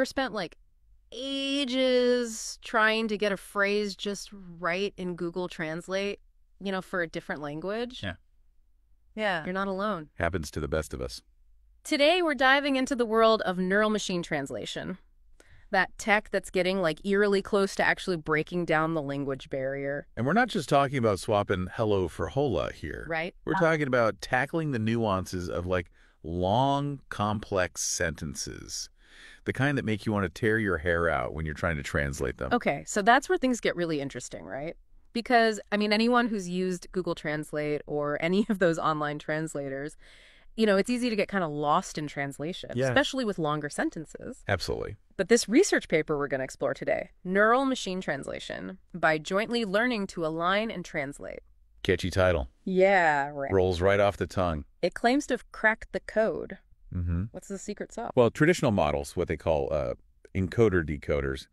I spent like ages trying to get a phrase just right in Google Translate, for a different language. Yeah. Yeah, you're not alone. Happens to the best of us. Today, we're diving into the world of neural machine translation. That tech that's getting like eerily close to actually breaking down the language barrier. And we're not just talking about swapping hello for hola here. Right. We're talking about tackling the nuances of like long, complex sentences. The kind that make you want to tear your hair out when you're trying to translate them. Okay, so that's where things get really interesting, right? Because, anyone who's used Google Translate or any of those online translators, it's easy to get kind of lost in translation, Yeah. especially with longer sentences. Absolutely. But this research paper we're going to explore today, Neural Machine Translation, by jointly learning to align and translate. Catchy title. Yeah, right. Rolls right off the tongue. It claims to have cracked the code. Mm-hmm. What's the secret sauce? Well, traditional models, what they call encoder-decoders,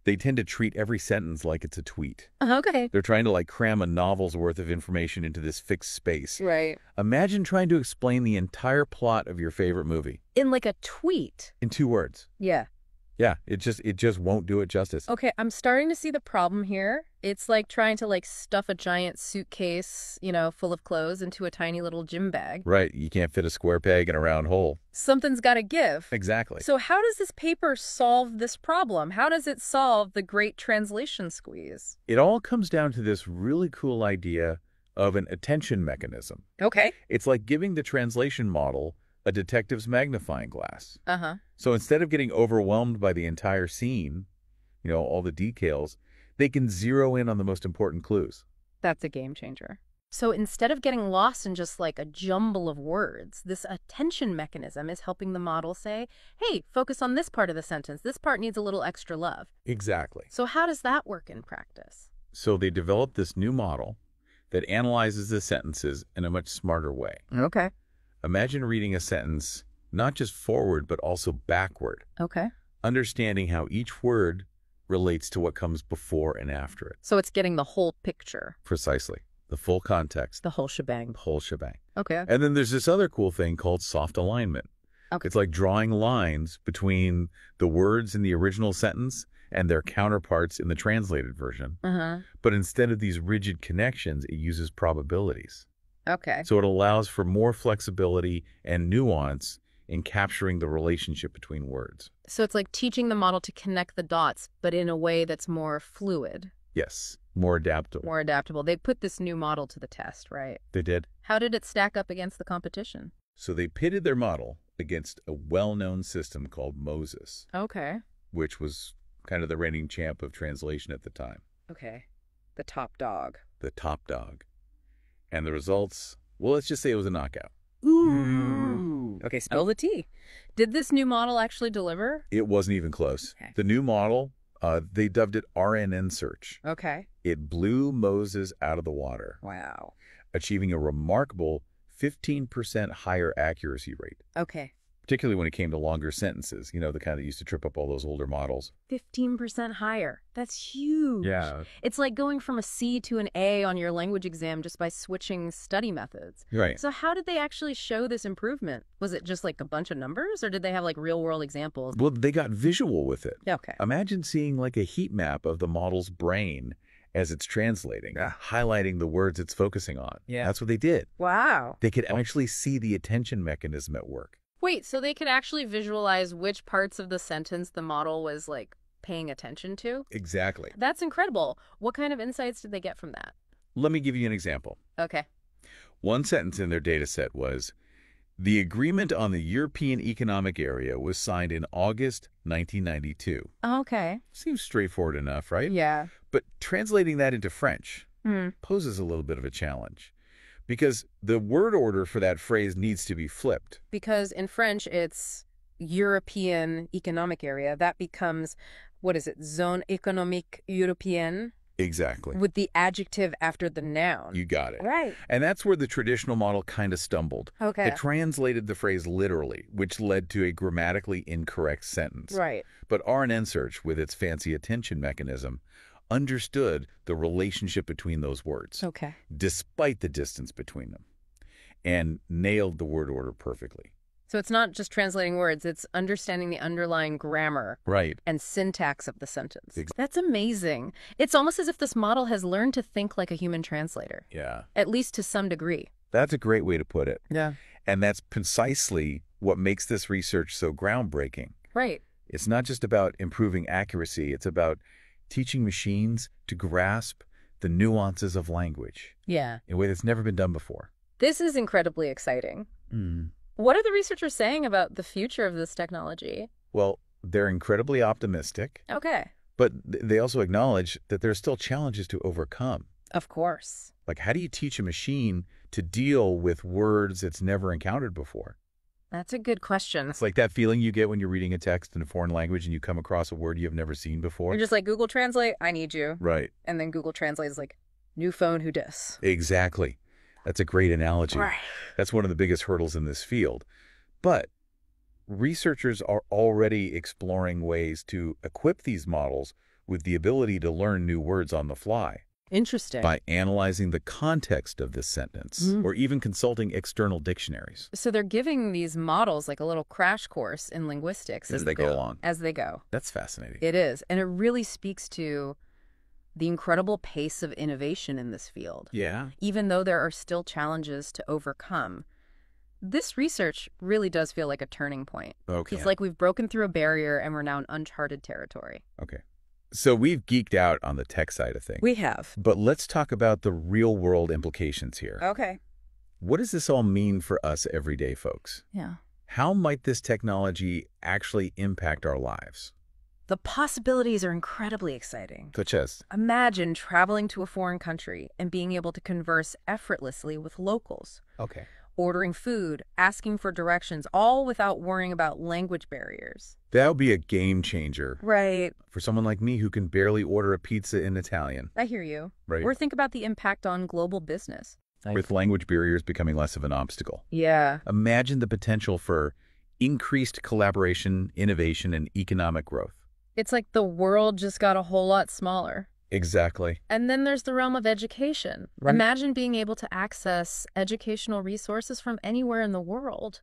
they tend to treat every sentence like it's a tweet. Okay. They're trying to like cram a novel's worth of information into this fixed space. Right. Imagine trying to explain the entire plot of your favorite movie. In like a tweet. In 2 words. Yeah. Yeah, it just won't do it justice. Okay, I'm starting to see the problem here. It's like trying to stuff a giant suitcase, full of clothes into a tiny little gym bag. Right, you can't fit a square peg in a round hole. Something's got to give. Exactly. So how does this paper solve this problem? How does it solve the great translation squeeze? It all comes down to this really cool idea of an attention mechanism. Okay. It's like giving the translation model a detective's magnifying glass. Uh-huh. So instead of getting overwhelmed by the entire scene, all the details, they can zero in on the most important clues. That's a game changer. So instead of getting lost in just like a jumble of words, this attention mechanism is helping the model say, hey, focus on this part of the sentence. This part needs a little extra love. Exactly. So how does that work in practice? So they developed this new model that analyzes the sentences in a much smarter way. Okay. Imagine reading a sentence not just forward, but also backward. Okay. Understanding how each word relates to what comes before and after it. So it's getting the whole picture. Precisely. The full context. The whole shebang. The whole shebang. Okay. And then there's this other cool thing called soft alignment. Okay. It's like drawing lines between the words in the original sentence and their counterparts in the translated version. Uh-huh. But instead of these rigid connections, it uses probabilities. Okay. So it allows for more flexibility and nuance in capturing the relationship between words. So it's like teaching the model to connect the dots, but in a way that's more fluid. Yes, more adaptable. More adaptable. They put this new model to the test, right? They did. How did it stack up against the competition? So they pitted their model against a well-known system called Moses, Okay. which was kind of the reigning champ of translation at the time. Okay. The top dog. The top dog. And the results, well, let's just say it was a knockout. Ooh. Okay, spill the tea. Did this new model actually deliver? It wasn't even close. Okay. The new model, they dubbed it RNN search. Okay. It blew Moses out of the water, Wow. achieving a remarkable 15% higher accuracy rate, Okay. particularly when it came to longer sentences, the kind that used to trip up all those older models. 15% higher. That's huge. Yeah. It's like going from a C to an A on your language exam just by switching study methods. Right. So how did they actually show this improvement? Was it just like a bunch of numbers, or did they have like real-world examples? Well, they got visual with it. Okay. Imagine seeing like a heat map of the model's brain as it's translating, highlighting the words it's focusing on. Yeah. That's what they did. Wow. They could actually see the attention mechanism at work. Wait, so they could actually visualize which parts of the sentence the model was like paying attention to? Exactly. That's incredible. What kind of insights did they get from that? Let me give you an example. Okay. One sentence in their data set was, the agreement on the European Economic Area was signed in August 1992. Okay. Seems straightforward enough, right? Yeah. But translating that into French Hmm. poses a little bit of a challenge because the word order for that phrase needs to be flipped. Because in French, it's European Economic Area. That becomes, what is it, Zone Économique Européenne? Exactly. With the adjective after the noun. You got it. Right. And that's where the traditional model kind of stumbled. Okay. It translated the phrase literally, which led to a grammatically incorrect sentence. Right. But RNN search, with its fancy attention mechanism, understood the relationship between those words, Okay. despite the distance between them, and nailed the word order perfectly. So it's not just translating words, it's understanding the underlying grammar Right. and syntax of the sentence. Ex- That's amazing. It's almost as if this model has learned to think like a human translator, Yeah. at least to some degree. That's a great way to put it. Yeah. And that's precisely what makes this research so groundbreaking. Right. It's not just about improving accuracy. It's about teaching machines to grasp the nuances of language Yeah. in a way that's never been done before. This is incredibly exciting. What are the researchers saying about the future of this technology? Well, they're incredibly optimistic, Okay. but they also acknowledge that there are still challenges to overcome. Of course. Like, how do you teach a machine to deal with words it's never encountered before? That's a good question. It's like that feeling you get when you're reading a text in a foreign language and you come across a word you've never seen before. You're just like, Google Translate, I need you. Right. And then Google Translate is like, new phone, who dis? Exactly. That's a great analogy. Right. That's one of the biggest hurdles in this field. But researchers are already exploring ways to equip these models with the ability to learn new words on the fly Interesting. by analyzing the context of this sentence or even consulting external dictionaries. So they're giving these models like a little crash course in linguistics As they go along. As they go. That's fascinating. It is. And it really speaks to the incredible pace of innovation in this field. Yeah. Even though there are still challenges to overcome, this research really does feel like a turning point. Okay. It's like we've broken through a barrier and we're now in uncharted territory. Okay. So we've geeked out on the tech side of things. We have. But let's talk about the real-world implications here. Okay. What does this all mean for us everyday folks? Yeah. How might this technology actually impact our lives? The possibilities are incredibly exciting. Such as? Imagine traveling to a foreign country and being able to converse effortlessly with locals. Okay. Ordering food, asking for directions, all without worrying about language barriers. That would be a game changer Right. for someone like me who can barely order a pizza in Italian. I hear you. Right. Or think about the impact on global business. With language barriers becoming less of an obstacle. Yeah. Imagine the potential for increased collaboration, innovation, and economic growth. It's like the world just got a whole lot smaller. Exactly. And then there's the realm of education. Right. Imagine being able to access educational resources from anywhere in the world.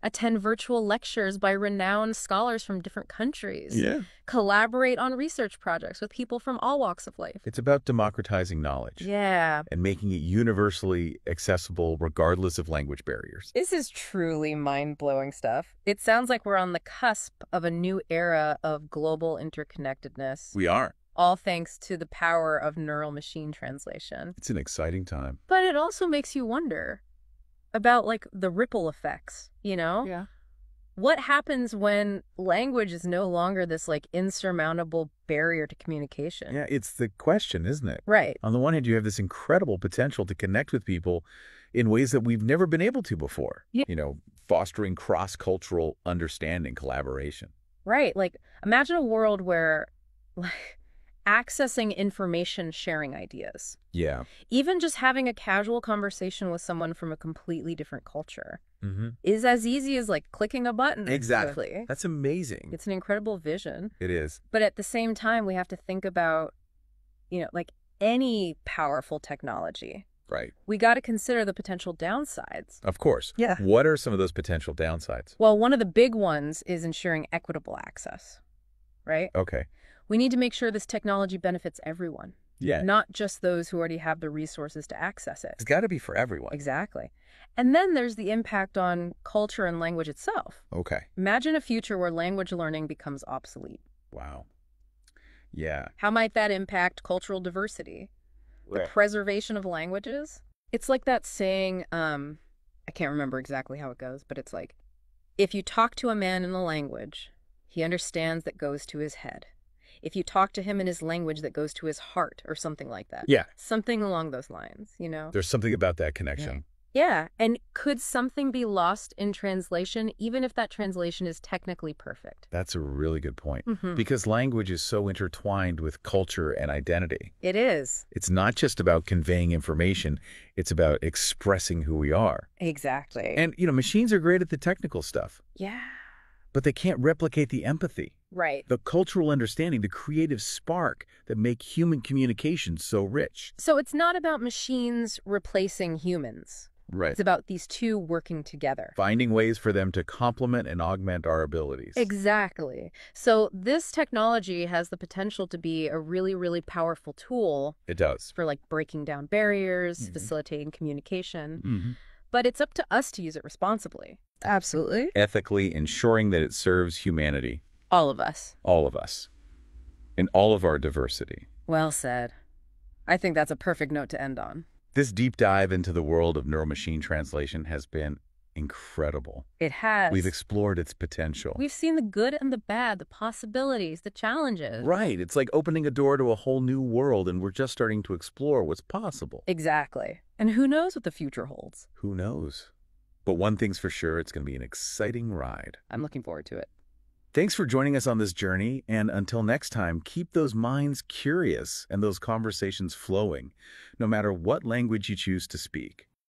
Attend virtual lectures by renowned scholars from different countries. Yeah. Collaborate on research projects with people from all walks of life. It's about democratizing knowledge. Yeah. And making it universally accessible regardless of language barriers. This is truly mind-blowing stuff. It sounds like we're on the cusp of a new era of global interconnectedness. We are. All thanks to the power of neural machine translation. It's an exciting time. But it also makes you wonder about, like, the ripple effects, you know? Yeah. What happens when language is no longer this, like, insurmountable barrier to communication? Yeah, it's the question, isn't it? Right. On the one hand, you have this incredible potential to connect with people in ways that we've never been able to before. Yeah. You know, fostering cross-cultural understanding, collaboration. Right. Like, imagine a world where, like, accessing information, sharing ideas. Yeah. Even just having a casual conversation with someone from a completely different culture Mm-hmm. is as easy as, like, clicking a button. Exactly. Really. That's amazing. It's an incredible vision. It is. But at the same time, we have to think about, you know, like any powerful technology. Right. We got to consider the potential downsides. Of course. Yeah. What are some of those potential downsides? Well, one of the big ones is ensuring equitable access, right? Okay. We need to make sure this technology benefits everyone, Yeah. not just those who already have the resources to access it. It's got to be for everyone. Exactly. And then there's the impact on culture and language itself. Okay. Imagine a future where language learning becomes obsolete. Wow. Yeah. How might that impact cultural diversity? The Right. preservation of languages? It's like that saying, I can't remember exactly how it goes, but it's like, if you talk to a man in a language, he understands that goes to his head. If you talk to him in his language, that goes to his heart, or something like that. Yeah. Something along those lines, you know? There's something about that connection. Yeah, and could something be lost in translation, even if that translation is technically perfect? That's a really good point. Mhm. Because language is so intertwined with culture and identity. It is. It's not just about conveying information. It's about expressing who we are. Exactly. And, you know, machines are great at the technical stuff, yeah. but they can't replicate the empathy, Right. the cultural understanding, the creative spark that make human communication so rich. So it's not about machines replacing humans. Right. It's about these two working together. Finding ways for them to complement and augment our abilities. Exactly. So this technology has the potential to be a really, really powerful tool It does. for like breaking down barriers, facilitating communication. But it's up to us to use it responsibly. Absolutely. Ethically ensuring that it serves humanity. All of us. All of us. In all of our diversity. Well said. I think that's a perfect note to end on. This deep dive into the world of neural-machine translation has been incredible. It has. We've explored its potential. We've seen the good and the bad, the possibilities, the challenges. Right. It's like opening a door to a whole new world, and we're just starting to explore what's possible. Exactly. And who knows what the future holds? Who knows? But one thing's for sure, it's going to be an exciting ride. I'm looking forward to it. Thanks for joining us on this journey, and until next time, keep those minds curious and those conversations flowing, no matter what language you choose to speak.